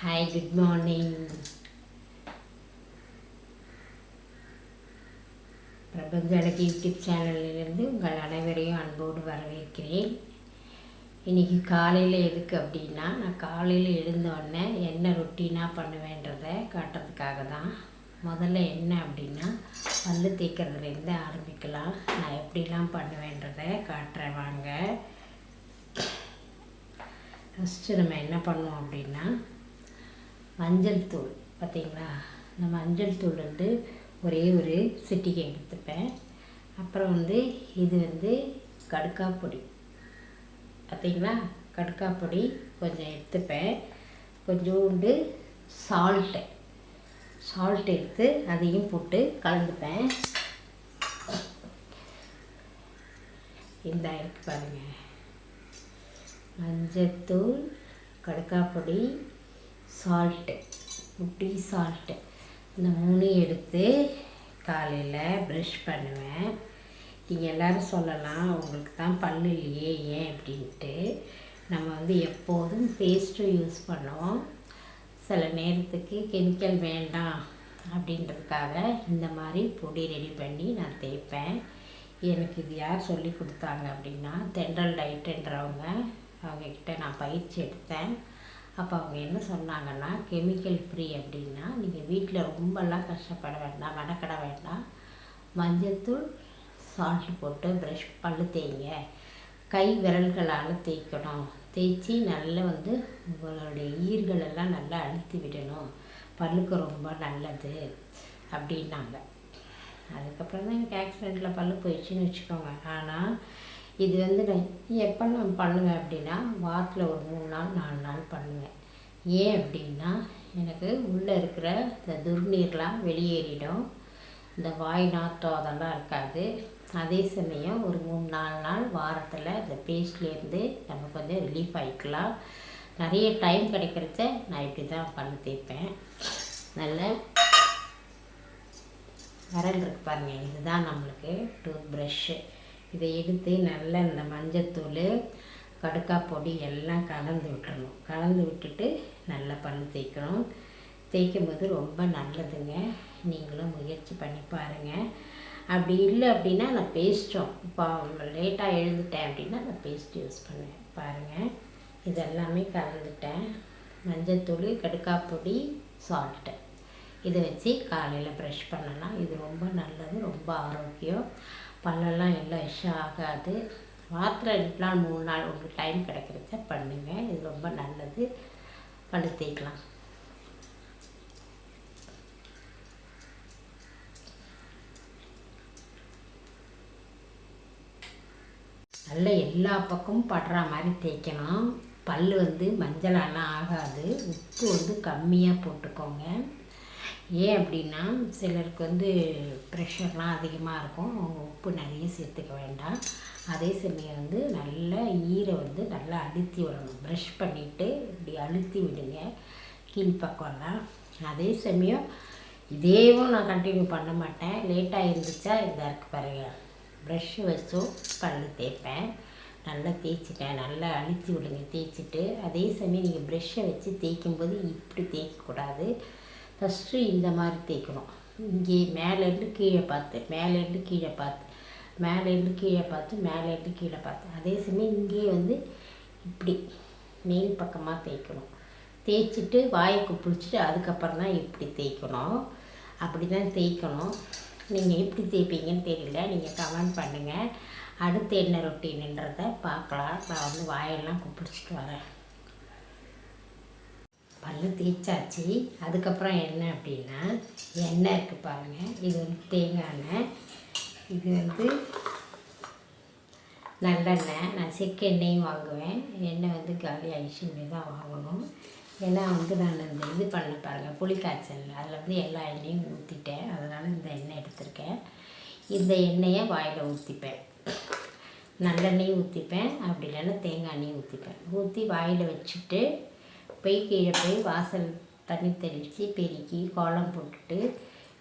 Hi, good morning. பிரபஞ்ச அழகி YouTube சேனலிலிருந்து உங்கள் அனைவரையும் அன்போடு வரவேற்கிறேன். இன்றைக்கி காலையில் எதுக்கு அப்படின்னா, நான் காலையில் எழுந்தோடனே என்ன ரொட்டீனாக பண்ணுவேன்றதை காட்டுறதுக்காக தான். முதல்ல என்ன அப்படின்னா, பல்லு தேய்க்கிறதுலேருந்து ஆரம்பிக்கலாம். நான் எப்படிலாம் பண்ணுவேன்றதை காட்டுறேன் வாங்க. ஃபஸ்ட்டு நம்ம என்ன பண்ணுவோம் அப்படின்னா, மஞ்சள் தூள் பார்த்திங்களா, இந்த மஞ்சள் தூள் வந்து ஒரே ஒரு சிட்டிகை எடுத்துப்பேன். அப்புறம் இது கடுக்காய் பொடி பார்த்திங்களா, கடுக்காய் பொடி கொஞ்சம் எடுத்துப்பேன். கொஞ்சோண்டு சால்ட் எடுத்து அதையும் போட்டு கலந்துப்பேன். இந்த இருக்கு பாருங்கள், மஞ்சத்தூள், கடுக்காய் பொடி, சால்ட்டு, சால்ட்டு, இந்த 3 எடுத்து காலையில் ப்ரஷ் பண்ணுவேன். நீங்கள் எல்லோரும் சொல்லலாம், உங்களுக்கு தான் பல்லு இல்லையே ஏன் அப்படின்ட்டு. நம்ம எப்போதும் பேஸ்ட்டும் யூஸ் பண்ணுவோம். சில நேரத்துக்கு கெமிக்கல் வேண்டாம் அப்படின்றதுக்காக இந்த மாதிரி பொடி ரெடி பண்ணி நான் தேய்ப்பேன். எனக்கு இது யார் சொல்லி கொடுத்தாங்க அப்படின்னா, தென்றல் டயட்டுன்றவங்க, அவங்கக்கிட்ட நான் பயிற்சி எடுத்தேன். அப்போ அவங்க என்ன சொன்னாங்கன்னா, கெமிக்கல் ஃப்ரீ அப்படின்னா நீங்கள் வீட்டில் ரொம்பலாம் கஷ்டப்பட வேண்டாம், மெனக்கட வேண்டாம். மஞ்சத்தூள், சால்ட்டு போட்டு பல்லு தேய்ங்க. கை விரல்களால் தேய்க்கணும். தேய்ச்சி நல்லா உங்களுடைய ஈர்களெல்லாம் நல்லா அழுத்தி விடணும். பல்லுக்கு ரொம்ப நல்லது அப்படின்னாங்க. அதுக்கப்புறம் தான் எனக்கு ஆக்சிடெண்ட்டில் பல்லு போயிடுச்சுன்னு வச்சுக்கோங்க. ஆனால் இது நான் எப்போ நான் பண்ணுவேன் அப்படின்னா, வாரத்தில் ஒரு 3 நாள் 4 நாள் பண்ணுவேன். ஏன் அப்படின்னா, எனக்கு உள்ளே இருக்கிற இந்த துர்நீர்லாம் வெளியேறிடும். இந்த வாய் நாற்றம் அதெல்லாம் இருக்காது. அதே சமயம் ஒரு 3-4 நாள் வாரத்தில் இந்த பேஸ்ட்லேருந்து நம்ம கொஞ்சம் ரிலீஃப் ஆகிக்கலாம். நிறைய டைம் கிடைக்கிறத நான் இப்படி தான் பல்லு தேய்ப்பேன். நல்ல விரல் இருக்கு பாருங்கள், இதுதான் நம்மளுக்கு டூத் ப்ரஷ்ஷு. இதை எடுத்து நல்லா இந்த மஞ்சத்தூள், கடுக்காய் பொடி எல்லாம் கலந்து விட்டுறணும். கலந்து விட்டுட்டு நல்லா பல்லு தேய்க்கணும். தேய்க்கும்போது ரொம்ப நல்லதுங்க. நீங்களும் முயற்சி பண்ணி பாருங்கள். அப்படி இல்லை அப்படின்னா நான் பேஸ்ட்டும், இப்போ லேட்டாக எழுந்துட்டேன் அப்படின்னா நான் பேஸ்ட் யூஸ் பண்ணுவேன். பாருங்கள், இதெல்லாமே கலந்துட்டேன். மஞ்சத்தூள், கடுக்காய் பொடி, சால்ட்டு, இதை வச்சு காலையில் ப்ரஷ் பண்ணலாம். இது ரொம்ப நல்லது, ரொம்ப ஆரோக்கியம். பல்லெல்லாம் எல்லாம் ஆகாது. வாரத்தில் 2 நாள் 3 நாள் உங்களுக்கு டைம் கிடைக்கிறத பண்ணுங்கள். இது ரொம்ப நல்லது. பல்லு தேய்க்கலாம். நல்லா எல்லா பக்கமும் படுற மாதிரி தேய்க்கணும். பல்லு மஞ்சளாலாம் ஆகாது. உப்பு கம்மியாக போட்டுக்கோங்க. ஏன் அப்படின்னா, சிலருக்கு ப்ரெஷர்லாம் அதிகமாக இருக்கும். அவங்க உப்பு நிறைய சேர்த்துக்க வேண்டாம். அதே சமயம் நல்லா ஈரை நல்லா அழுத்தி விடணும். ப்ரஷ் பண்ணிவிட்டு இப்படி அழுத்தி விடுங்க கீழ்ப்பக்கம்லாம். அதே சமயம் இதேவும் நான் கண்டினியூ பண்ண மாட்டேன். லேட்டாக இருந்துச்சா இந்த இருக்கு பாருங்க, ப்ரஷ்ஷு வச்சும் பல்லு தேய்ப்பேன். நல்லா தேய்ச்சிட்டேன். நல்லா அழுத்தி விடுங்க தேய்ச்சிட்டு. அதே சமயம் நீங்கள் ப்ரெஷ்ஷை வச்சு தேய்க்கும்போது இப்படி தேய்க்கக்கூடாது. ஃபஸ்ட்டு இந்த மாதிரி தேய்க்கணும். இங்கே மேலேருந்து கீழே பார்த்து, மேலேருந்து கீழே பார்த்து, மேலேருந்து கீழே பார்த்து, மேலேருந்து கீழே பார்த்து. அதே சமயம் இங்கேயே இப்படி மேல் பக்கமாக தேய்க்கணும். தேய்ச்சிட்டு வாயை குப்பிடிச்சிட்டு அதுக்கப்புறம் தான் இப்படி தேய்க்கணும். அப்படி தான் தேய்க்கணும். நீங்கள் எப்படி தேய்ப்பீங்கன்னு தெரியல, நீங்கள் கமெண்ட் பண்ணுங்கள். அடுத்து என்ன ரொட்டீனுன்றதை பார்க்கலாம். நான் வாயெல்லாம் குப்பிடிச்சிட்டு வரேன். பல்லு தேய்ச்சாச்சு. அதுக்கப்புறம் என்ன அப்படின்னா, எண்ணெய் இருக்குது பாருங்கள். இது தேங்காய் எண்ணெய். இது நல்லெண்ணெய். நான் செக்கு எண்ணெயும் வாங்குவேன். எண்ணெய் காலி ஆயிடுச்சுன்னு தான் வாங்கணும். ஏன்னா நான் இந்த இது பண்ண பாருங்கள், புளிக்காய்ச்சல், அதில் எல்லா எண்ணெயும் ஊற்றிட்டேன். அதனால் இந்த எண்ணெய் எடுத்திருக்கேன். இந்த எண்ணெயை வாயில் ஊற்றிப்பேன். நல்லெண்ணெயும் ஊற்றிப்பேன். அப்படி இல்லைன்னா தேங்காய் எண்ணெயும் ஊற்றிப்பேன். ஊற்றி வாயில் வச்சுட்டு கீழே போய் வாசல் தண்ணி தெளித்து பெருக்கி கோலம் போட்டுட்டு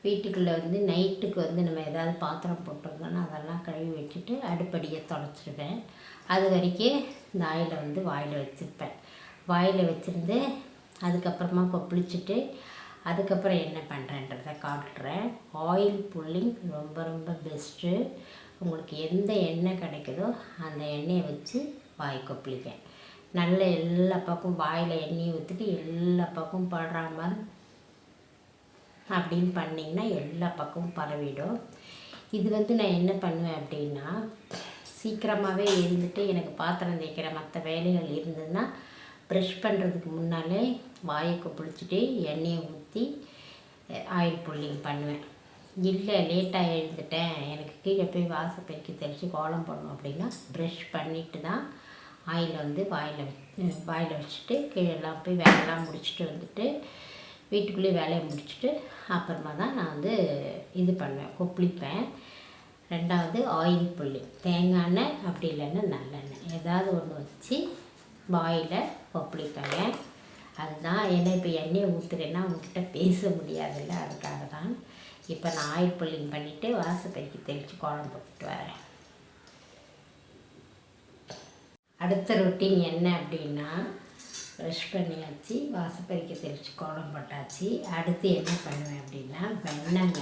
வீட்டுக்குள்ளே நைட்டுக்கு நம்ம ஏதாவது பாத்திரம் போட்டிருந்தோன்னா அதெல்லாம் கழுவி வச்சுட்டு அடுப்படியை தொடச்சிடுவேன். அது வரைக்கும் இந்த ஆயிலை வாயில் வச்சுருப்பேன். வாயில் வச்சுருந்து அதுக்கப்புறமா கொப்பளிச்சுட்டு அதுக்கப்புறம் என்ன பண்ணுறேன்றதை காட்டுறேன். ஆயில் புல்லிங் ரொம்ப ரொம்ப பெஸ்ட்டு. உங்களுக்கு எந்த எண்ணெய் கிடைக்குதோ அந்த எண்ணெயை வச்சு வாய் கொப்பளிக்க. நல்ல எல்லா பக்கம் வாயில் எண்ணெயை ஊற்றிட்டு எல்லா பக்கம் படுற மாதிரி அப்படின்னு பண்ணிங்கன்னா எல்லா பக்கமும் பரவிடும். இது நான் என்ன பண்ணுவேன் அப்படின்னா, சீக்கிரமாகவே எழுந்துட்டு எனக்கு பாத்திரம் தேய்க்கிற மற்ற வேலைகள் இருந்ததுன்னா ப்ரஷ் பண்ணுறதுக்கு முன்னாலே வாயை கொப்பளிச்சுட்டு எண்ணெயை ஊற்றி ஆயில் புல்லிங் பண்ணுவேன். இல்லை லேட்டாக எழுந்துட்டேன், எனக்கு கீழே போய் வாசல் பெருக்கி தெளித்து கோலம் போடணும் அப்படின்னா ப்ரஷ் பண்ணிவிட்டு தான் ஆயில் வாயில் வச்சுட்டு கீழெல்லாம் போய் வேலையெல்லாம் முடிச்சுட்டு வந்துட்டு வீட்டுக்குள்ளேயே வேலையை முடிச்சுட்டு அப்புறமா தான் நான் இது பண்ணுவேன், கொப்பளிப்பேன். ரெண்டாவது ஆயில் புல்லிங், தேங்காய் எண்ணெய் அப்படி இல்லைன்னா நல்லெண்ணெய் ஏதாவது ஒன்று வச்சு வாயில் கொப்பளிப்பேங்க. அதுதான் ஏன்னா இப்போ எண்ணெயை ஊற்றுறேன்னா அவங்கக்கிட்ட பேச முடியாதுல்ல, அதுக்காக தான். இப்போ நான் ஆயில் புல்லிங் பண்ணிவிட்டு வாசல் பெருக்கி தெளித்து கோலம் போட்டுட்டு வரேன். அடுத்த ரொட்டீன் என்ன அப்படின்னா, ப்ரஷ் பண்ணியாச்சு, வாசல் பெருக்கி தெளித்து கோலம் போட்டாச்சு. அடுத்து என்ன பண்ணுவேன் அப்படின்னா, வெண்ணெய்ங்க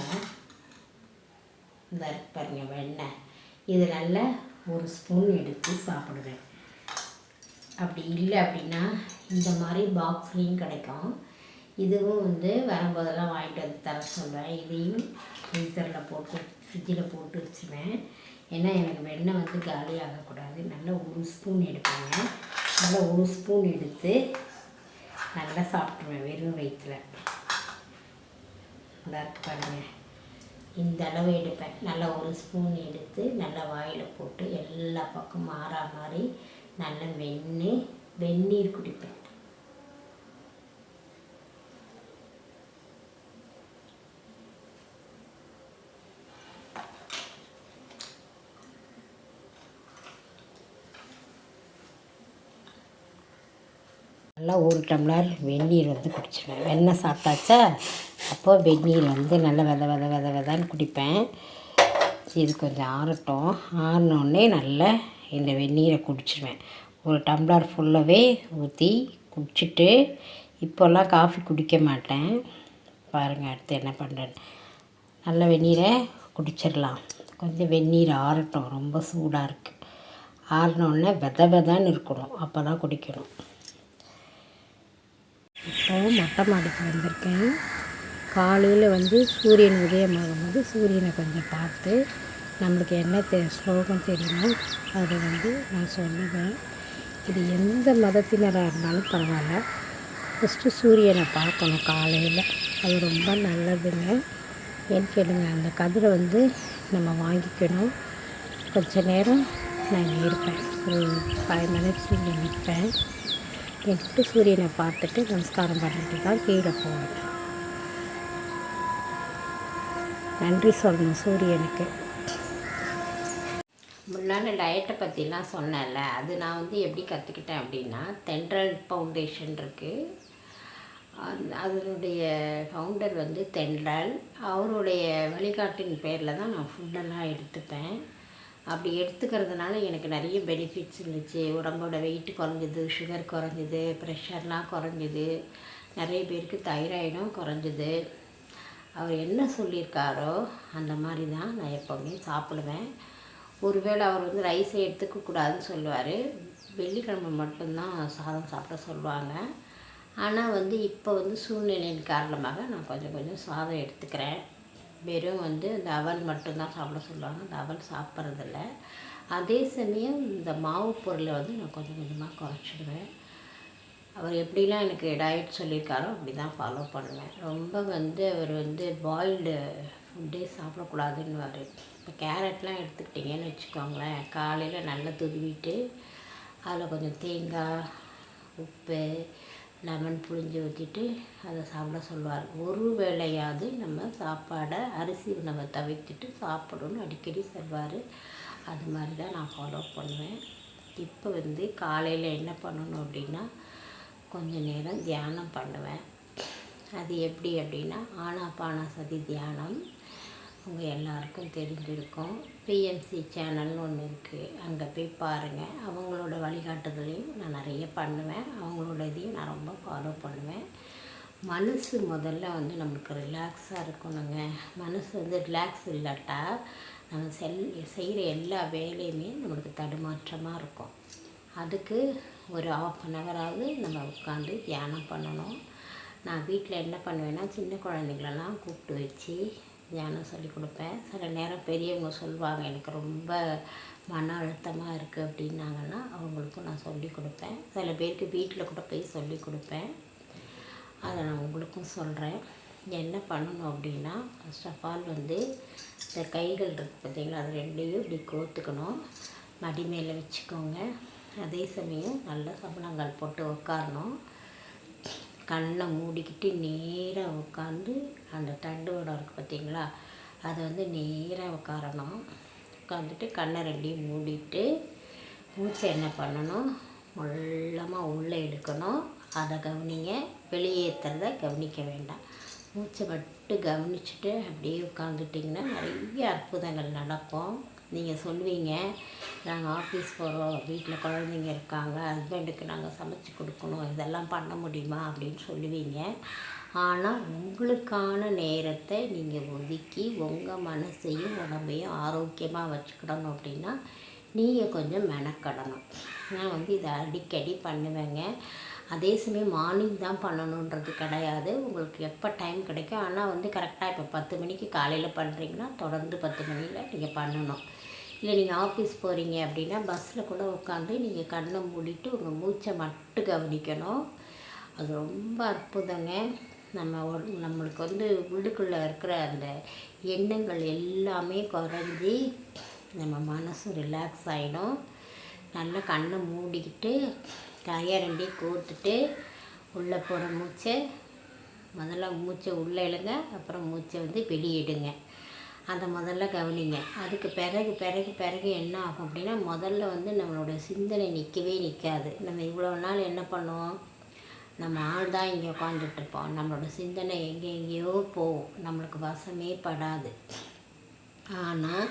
பாருங்க வெண்ணெய், இது நல்லா ஒரு ஸ்பூன் எடுத்து சாப்பிடுவேன். அப்படி இல்லை அப்படின்னா இந்த மாதிரி பாக்ஸ்லேயும் கிடைக்கும். இதுவும் வரும்போதெல்லாம் வாங்கிட்டு வந்து தர சொல்வேன். இதையும் ஃப்ரீசரில் போட்டு ஃப்ரிட்ஜில் போட்டு வச்சுருவேன். ஏன்னா எனக்கு வெண்ணெய் காலி ஆகக்கூடாது. நல்லா ஒரு ஸ்பூன் எடுப்பேங்க. நல்லா ஒரு ஸ்பூன் எடுத்து நல்லா சாப்பிட்ருவேன் வெறும் வயிற்றில். நல்லா இருக்கு பாருங்கள், இந்த அளவு எடுப்பேன். நல்லா ஒரு ஸ்பூன் எடுத்து நல்லா வாயில் போட்டு எல்லா பக்கம் மாறா மாதிரி நல்லா வெந்நீர் குடிப்பேன். நல்லா ஒரு டம்ளர் வெந்நீர் குடிச்சிடுவேன். வெண்ணெய் சாப்பிட்டாச்சா, அப்போது வெந்நீர் நல்லா வெதான்னு குடிப்பேன். இது கொஞ்சம் ஆறட்டும். ஆறினோடனே நல்லா இந்த வெந்நீரை குடிச்சிடுவேன். ஒரு டம்ளர் ஃபுல்லாகவே ஊற்றி குடிச்சிட்டு, இப்போல்லாம் காஃபி குடிக்க மாட்டேன். பாருங்கள் அடுத்து என்ன பண்ணுறேன்னு. நல்ல வெந்நீரை குடிச்சிடலாம். கொஞ்சம் வெந்நீர் ஆறட்டும், ரொம்ப சூடாக இருக்குது. ஆறினோடனே வெதான்னு இருக்கணும், அப்போ தான் குடிக்கணும். இப்போது மொட்டை மாடிக்கு வந்திருக்கேன். காலையில் சூரியன் உதயமாகும்போது சூரியனை கொஞ்சம் பார்த்து நம்மளுக்கு என்ன ஸ்லோகம் தெரியுமோ அதை நான் சொல்லுவேன். இது எந்த மதத்தினராக இருந்தாலும் பரவாயில்ல, ஃபஸ்ட்டு சூரியனை பார்க்கணும் காலையில். அது ரொம்ப நல்லதுங்க. ஏன்னு கேளுங்க, அந்த கதிரை நம்ம வாங்கிக்கணும். கொஞ்ச நேரம் நான் இங்கே இருப்பேன், ஒரு 5 minutes இங்கே நிற்பேன். நின்று சூரியனை பார்த்துட்டு நமஸ்காரம் பண்ணிட்டு தான் கீழே போவேன். நன்றி சொல்லணும் சூரியனுக்கு. முன்னாடி டயட்டை பற்றிலாம் சொன்னேன்ல, அது நான் எப்படி கற்றுக்கிட்டேன் அப்படின்னா, தென்றல் ஃபவுண்டேஷன் இருக்குது. அதனுடைய ஃபவுண்டர் தென்றல். அவருடைய வழிகாட்டின் பேரில் தான் நான் ஃபுட்டெல்லாம் எடுத்துப்பேன். அப்படி எடுத்துக்கிறதுனால எனக்கு நிறைய பெனிஃபிட்ஸ் இருந்துச்சு. உடம்போட வெயிட் குறைஞ்சிது, சுகர் குறைஞ்சிது, ப்ரெஷர்லாம் குறைஞ்சிது, நிறைய பேருக்கு தைராய்டும் குறைஞ்சிது. அவர் என்ன சொல்லியிருக்காரோ அந்த மாதிரி தான் நான் எப்போவுமே சாப்பிடுவேன். ஒருவேளை அவர் ரைஸை எடுத்துக்கக்கூடாதுன்னு சொல்லுவார், வெள்ளிக்கிழமை மட்டும்தான் சாதம் சாப்பிட சொல்லுவாங்க. ஆனால் இப்போ சூழ்நிலையின் காரணமாக நான் கொஞ்சம் சாதம் எடுத்துக்கிறேன். வெறும் இந்த அவல் மட்டும்தான் சாப்பிட சொல்லுவாங்க, அந்த அவல் சாப்பிட்றதில்ல. அதே சமயம் இந்த மாவு பொருளை நான் கொஞ்சம் கொஞ்சமாக குறைச்சிடுவேன். அவர் எப்படிலாம் எனக்கு டயட் சொல்லியிருக்காரோ அப்படி தான் ஃபாலோ பண்ணுவேன். ரொம்ப அவர் பாயில்டு ஃபுட்டே சாப்பிடக்கூடாதுன்னுவார். இப்போ கேரட்லாம் எடுத்துக்கிட்டிங்கன்னு வச்சுக்கோங்களேன், காலையில் நல்லா துருவிட்டு அதில் கொஞ்சம் தேங்காய், உப்பு, லெமன் புழிஞ்சு ஊற்றிட்டு அதை சாப்பிட சொல்லுவார். ஒரு வேளையாவது நம்ம சாப்பாடை அரிசி உணவை தவிர்த்துட்டு சாப்பிடணும்னு அடிக்கடி சொல்வார். அது மாதிரி தான் நான் ஃபாலோ பண்ணுவேன். இப்போ காலையில் என்ன பண்ணணும் அப்படின்னா, கொஞ்சம் நேரம் தியானம் பண்ணுவேன். அது எப்படி அப்படின்னா, ஆனாபானசதி தியானம். உங்கள் எல்லாருக்கும் தெரிஞ்சிருக்கும். பிஎம்சி சேனல்னு ஒன்று இருக்குது, அங்கே போய் பாருங்கள். அவங்களோட வழிகாட்டுதலையும் நான் நிறைய பண்ணுவேன், அவங்களோட இதையும் நான் ரொம்ப ஃபாலோ பண்ணுவேன். மனசு முதல்ல வந்து நமக்கு ரிலாக்ஸாக இருக்கணுங்க. மனசு வந்து ரிலாக்ஸ் இல்லாட்டா நம்ம செய்கிற எல்லா வேலையுமே நம்மளுக்கு தடுமாற்றமாக இருக்கும். அதுக்கு ஒரு 1/2 ஹவராவது நம்ம உட்காந்து தியானம் பண்ணணும். நான் வீட்டில் என்ன பண்ணுவேன்னா, சின்ன குழந்தைங்களெல்லாம் கூப்பிட்டு வச்சு தியானம் சொல்லி கொடுப்பேன். சில நேரம் பெரியவங்க சொல்லுவாங்க, எனக்கு ரொம்ப மன அழுத்தமாக இருக்குது அப்படின்னாங்கன்னா அவங்களுக்கும் நான் சொல்லி கொடுப்பேன். சில பேருக்கு வீட்டில் கூட போய் சொல்லி கொடுப்பேன். அதை நான் உங்களுக்கும் சொல்கிறேன். என்ன பண்ணணும் அப்படின்னா, ஃபர்ஸ்ட் ஆஃப் ஆல் வந்து இந்த கைகள் இருக்குது பார்த்தீங்களா, அது 2ஐயும் இப்படி கோர்த்துக்கணும். மடி மேலே வச்சுக்கோங்க. அதே சமயம் நல்ல சம்பளங்கள் போட்டு உட்காரணும். கண்ணை மூடிக்கிட்டு நேராக உட்காந்து அந்த தண்டுவடம் இருக்குது பார்த்தீங்களா, அதை வந்து நேராக உட்காரணும். உட்காந்துட்டு கண்ணை 2ஐயும் மூடிட்டு மூச்சை என்ன பண்ணணும், மெல்லமாக உள்ளே எடுக்கணும். அதை கவனிங்க, வெளியேற்றுறத கவனிக்க வேண்டாம். மூச்சை மட்டும் கவனிச்சுட்டு அப்படியே உட்காந்துட்டிங்கன்னா நிறைய அற்புதங்கள் நடக்கும். நீங்கள் சொல்லுவீங்க, நாங்கள் ஆஃபீஸ் போகிறோம், வீட்டில் குழந்தைங்க இருக்காங்க, ஹஸ்பண்டுக்கு நாங்கள் சமைச்சி கொடுக்கணும், இதெல்லாம் பண்ண முடியுமா அப்படின்னு சொல்லுவீங்க. ஆனால் உங்களுக்கான நேரத்தை நீங்கள் ஒதுக்கி உங்கள் மனசையும் உடம்பையும் ஆரோக்கியமாக வச்சுக்கிடணும் அப்படின்னா நீங்கள் கொஞ்சம் மெனக்கடணும். நான் வந்து இதை அடிக்கடி பண்ணுவேங்க. அதே சமயம் மார்னிங் தான் பண்ணணுன்றது கிடையாது, உங்களுக்கு எப்போ டைம் கிடைக்கும். ஆனால் வந்து கரெக்டாக இப்போ 10 மணிக்கு காலையில் பண்ணுறீங்கன்னா தொடர்ந்து 10 மணியில் நீங்கள் பண்ணணும். இல்லை நீங்கள் ஆஃபீஸ் போகிறீங்க அப்படின்னா பஸ்ஸில் கூட உட்காந்து நீங்கள் கண்ணை மூடிட்டு உங்கள் மூச்சை மட்டும் கவனிக்கணும். அது ரொம்ப அற்புதங்க. நம்மளுக்கு வந்து உள்ளுக்குள்ளே இருக்கிற அந்த எண்ணங்கள் எல்லாமே குறைஞ்சி நம்ம மனசு ரிலாக்ஸ் ஆகிடும். நல்லா கண்ணை மூடிக்கிட்டு கையை 2ஐயும் கோர்த்துட்டு உள்ளே போகிற மூச்சை முதல்ல மூச்சை உள்ளே இழுங்க, அப்புறம் மூச்சை வந்து வெளியிடுங்க. அதை முதல்ல கவனிங்க. அதுக்கு பிறகு என்ன ஆகும் அப்படின்னா, முதல்ல வந்து நம்மளோட சிந்தனை நிற்கவே நிற்காது. நம்ம இவ்வளோ நாள் என்ன பண்ணுவோம், நம்ம ஆள் தான் இங்கே உட்காந்துட்ருப்போம், நம்மளோட சிந்தனை எங்கேயோ போகும், நம்மளுக்கு வசமே படாது. ஆனால்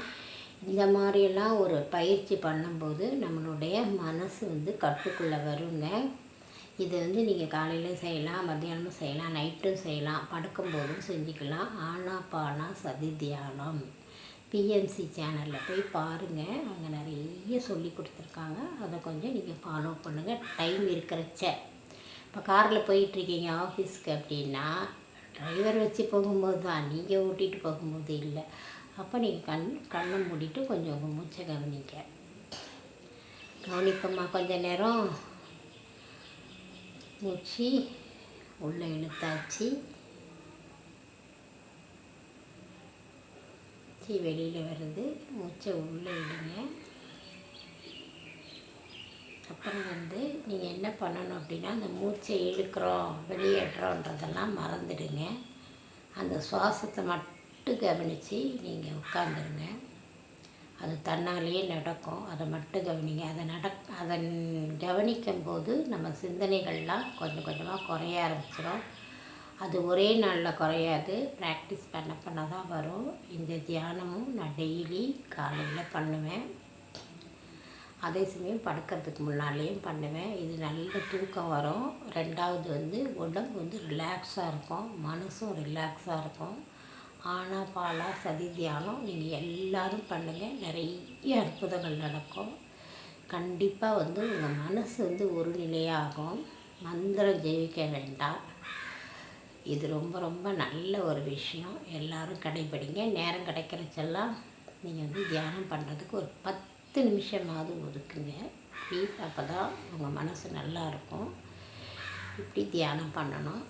இந்த மாதிரியெல்லாம் ஒரு பயிற்சி பண்ணும்போது நம்மளுடைய மனசு வந்து கட்டுக்குள்ளே வருங்க. இது வந்து நீங்கள் காலையில் செய்யலாம், மத்தியானமும் செய்யலாம், நைட்டும் செய்யலாம், படுக்கும்போதும் செஞ்சுக்கலாம். ஆனாபானா சதி தியானம் பிஎம்சி சேனலில் போய் பாருங்கள், அங்கே நிறைய சொல்லி கொடுத்துருக்காங்க. அதை கொஞ்சம் நீங்கள் ஃபாலோ பண்ணுங்கள் டைம் இருக்கிறச்ச. இப்போ காரில் போயிட்டுருக்கீங்க ஆஃபீஸ்க்கு அப்படின்னா டிரைவர் வச்சு போகும்போது தான், நீங்கள் ஓட்டிகிட்டு போகும்போது இல்லை. அப்போ நீங்கள் கண்ணை மூடிட்டு கொஞ்சம் உங்கள் மூச்சை கவனிப்போம்மா. கொஞ்சம் நேரம் மூச்சு உள்ளே இழுத்தாச்சு, வெளியில் வருது. மூச்சை உள்ளே இடுங்க. அப்புறம் வந்து நீங்கள் என்ன பண்ணணும் அப்படின்னா, அந்த மூச்சை இழுக்கிறோம் வெளியேற்றோன்றதெல்லாம் மறந்துடுங்க. அந்த சுவாசத்தை மட்டும் கவனித்து நீங்கள் உட்காந்துருங்க. அது தன்னாலேயே நடக்கும், அதை மட்டும் கவனிங்க. அதை கவனிக்கும்போது நம்ம சிந்தனைகள்லாம் கொஞ்சம் கொஞ்சமாக குறைய ஆரம்பிச்சிடும். அது ஒரே நாளில் குறையாது, ப்ராக்டிஸ் பண்ண தான் வரும். இந்த தியானமும் நான் டெய்லி காலையில் பண்ணுவேன். அதே சமயம் படுக்கிறதுக்கு முன்னாலேயும் பண்ணுவேன். இது நல்ல தூக்கம் வரும். 2வது வந்து உடம்பு வந்து ரிலாக்ஸாக இருக்கும், மனசும் ரிலாக்ஸாக இருக்கும். ஆனாபானா சதி தியானம் நீங்கள் எல்லோரும் பண்ணுங்கள், நிறைய அற்புதங்கள் நடக்கும். கண்டிப்பாக வந்து உங்கள் மனசு வந்து ஒரு நிலையாகும். மந்திரம் ஜெயிக்க வேண்டாம். இது ரொம்ப ரொம்ப நல்ல ஒரு விஷயம். எல்லோரும் கடைப்பிடிங்க. நேரம் கிடைக்கிறச்செல்லாம் நீங்கள் வந்து தியானம் பண்ணுறதுக்கு ஒரு 10 நிமிஷமாவது ஒதுக்குங்க ப்ளீஸ். அப்போ தான் உங்கள் மனசு நல்லாயிருக்கும். இப்படி தியானம் பண்ணணும்.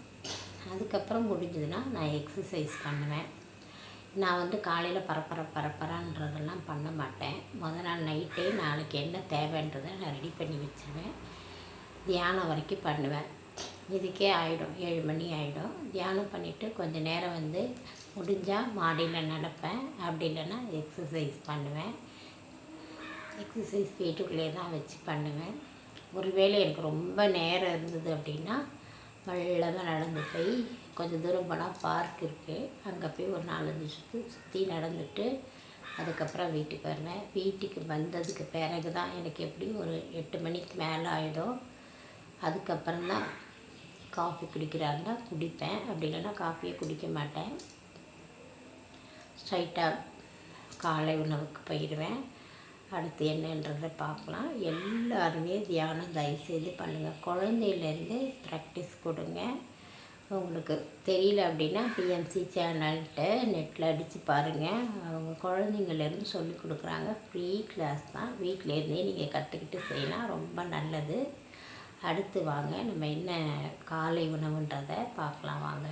அதுக்கப்புறம் முடிஞ்சதுன்னா நான் எக்ஸசைஸ் பண்ணுவேன். நான் வந்து காலையில் பரப்பரான்றதெல்லாம் பண்ண மாட்டேன். நாள் நைட்டே நாளைக்கு என்ன தேவைன்றதை நான் ரெடி பண்ணி வச்சுருவேன். தியானம் வரைக்கும் பண்ணுவேன். இதுக்கே ஆகிடும், 7 மணி ஆகிடும். தியானம் பண்ணிவிட்டு கொஞ்சம் நேரம் வந்து முடிஞ்சால் மாடியில் நடப்பேன், அப்படி இல்லைன்னா எக்ஸசைஸ் பண்ணுவேன். எக்ஸசைஸ் வீட்டுக்குள்ளே தான் வச்சு பண்ணுவேன். ஒருவேளை எனக்கு ரொம்ப நேரம் இருந்தது அப்படின்னா மெல்லமாக நடந்து போய் கொஞ்சம் தூரம் போனால் பார்க் இருக்குது, அங்கே போய் ஒரு 4-5 சுற்றி நடந்துட்டு அதுக்கப்புறம் வீட்டுக்கு வருவேன். வீட்டுக்கு வந்ததுக்கு பிறகு தான் எனக்கு எப்படியும் ஒரு 8 மணிக்கு மேலே ஆகிடும். அதுக்கப்புறம் தான் காஃபி குடிக்கிறாருன்னா குடிப்பேன், அப்படி இல்லைன்னா காஃபியே குடிக்க மாட்டேன். ஸ்ட்ரைட்டாக காலை உணவுக்கு போயிடுவேன். அடுத்து என்னன்றதை பார்க்கலாம். எல்லாருமே தியானம் தயவுசெய்து பண்ணுங்கள். குழந்தையிலேருந்து ப்ராக்டிஸ் கொடுங்க. உங்களுக்கு தெரியல அப்படின்னா பிஎம்சி சேனல்கிட்ட நெட்டில் அடித்து பாருங்கள். அவங்க குழந்தைங்கள்லேருந்து சொல்லிக் கொடுக்குறாங்க. ஃப்ரீ கிளாஸ் தான். வீட்டிலேருந்தே நீங்கள் கற்றுக்கிட்டு செய்யலாம், ரொம்ப நல்லது. அடுத்து வாங்க நம்ம என்ன காலை உணவுன்றதை பார்க்கலாம் வாங்க.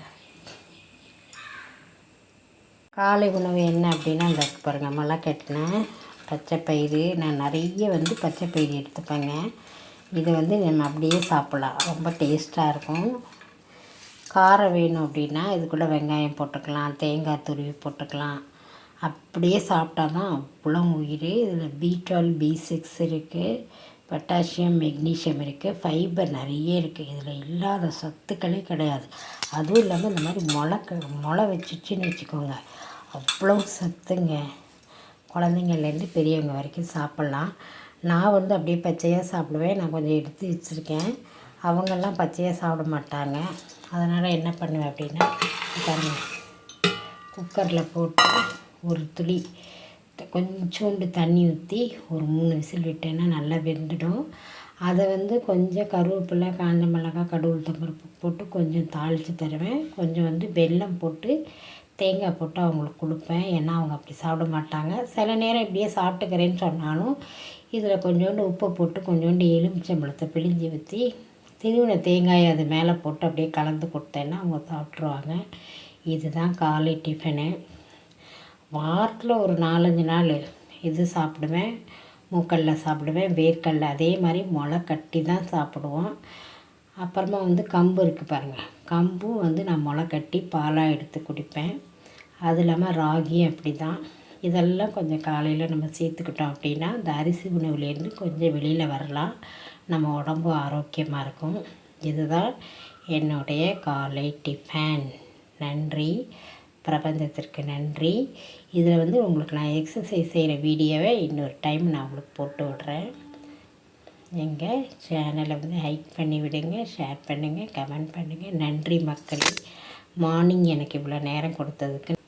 காலை உணவு என்ன அப்படின்னா இந்த பாருங்கள், மொளை கட்டினேன் பச்சைப்பயிறு. நான் நிறைய பச்சைப்பயிறு எடுத்துப்பேங்க. இதை நம்ம அப்படியே சாப்பிட்லாம், ரொம்ப டேஸ்ட்டாக இருக்கும். காரம் வேணும் அப்படின்னா இது கூட வெங்காயம் போட்டுக்கலாம், தேங்காய் துருவி போட்டுக்கலாம். அப்படியே சாப்பிட்டா தான் அவ்வளோ உயிர். இதில் B12 B6 இருக்குது, பொட்டாசியம் மெக்னீஷியம் இருக்குது, ஃபைபர் நிறைய இருக்குது. இதில் இல்லாத சத்துக்களே கிடையாது. அதுவும் இல்லாமல் இந்த மாதிரி முளை வச்சுச்சின்னு வச்சுக்கோங்க, அவ்வளோ சத்துங்க. குழந்தைங்கள்லேருந்து பெரியவங்க வரைக்கும் சாப்பிட்லாம். நான் அப்படியே பச்சையாக சாப்பிடுவேன். நான் கொஞ்சம் எடுத்து வச்சுருக்கேன். அவங்கெல்லாம் பச்சையாக சாப்பிட மாட்டாங்க. அதனால் என்ன பண்ணுவேன் அப்படின்னா குக்கரில் போட்டு ஒரு துளி கொஞ்சோண்டு தண்ணி ஊற்றி ஒரு 3 விசில் விட்டேன்னா நல்லா வெந்துடும். அதை கொஞ்சம் கருவேப்பிலை, காஞ்ச மிளகாய், கடுகு, உளுத்தம் பருப்பு போட்டு கொஞ்சம் தாளித்து தருவேன். கொஞ்சம் வெல்லம் போட்டு தேங்காய் போட்டு அவங்களுக்கு கொடுப்பேன். ஏன்னா அவங்க அப்படி சாப்பிட மாட்டாங்க. சில நேரம் இப்படியே சாப்பிட்டுக்கிறேன்னு சொன்னாலும் இதில் கொஞ்சோண்டு உப்பு போட்டு கொஞ்சோண்டு எலுமிச்சம்பழத்தை பிழிஞ்சி ஊற்றி திருவின தேங்காயை அது மேலே போட்டு அப்படியே கலந்து கொடுத்தேன்னா அவங்க சாப்பிட்ருவாங்க. இதுதான் காலை டிஃபனு. வாரத்தில் ஒரு 4-5 நாள் இது சாப்பிடுவேன். மூக்கல்ல சாப்பிடுவேன், வேர்க்கடலை அதே மாதிரி முளை கட்டி தான் சாப்பிடுவோம். அப்புறமா கம்பு இருக்குது பாருங்கள், கம்பும் நான் முளை கட்டி பாலாக எடுத்து குடிப்பேன். அது இல்லாமல் ராகியும் அப்படி தான். இதெல்லாம் கொஞ்சம் காலையில் நம்ம சேர்த்துக்கிட்டோம் அப்படின்னா இந்த அரிசி உணவுலேருந்து கொஞ்சம் வெளியில் வரலாம், நம்ம உடம்பு ஆரோக்கியமாக இருக்கும். இதுதான் என்னுடைய காலை டிஃபன். நன்றி, பிரபஞ்சத்திற்கு நன்றி. இதில் உங்களுக்கு நான் எக்ஸசைஸ் செய்கிற வீடியோவை இன்னொரு டைம் நான் உங்களுக்கு போட்டு விட்றேன். எங்கள் சேனலை லைக் பண்ணி விடுங்க, ஷேர் பண்ணுங்கள், கமெண்ட் பண்ணுங்கள். நன்றி மக்களே. மார்னிங் எனக்கு இவ்வளோ நேரம் கொடுத்ததுக்கு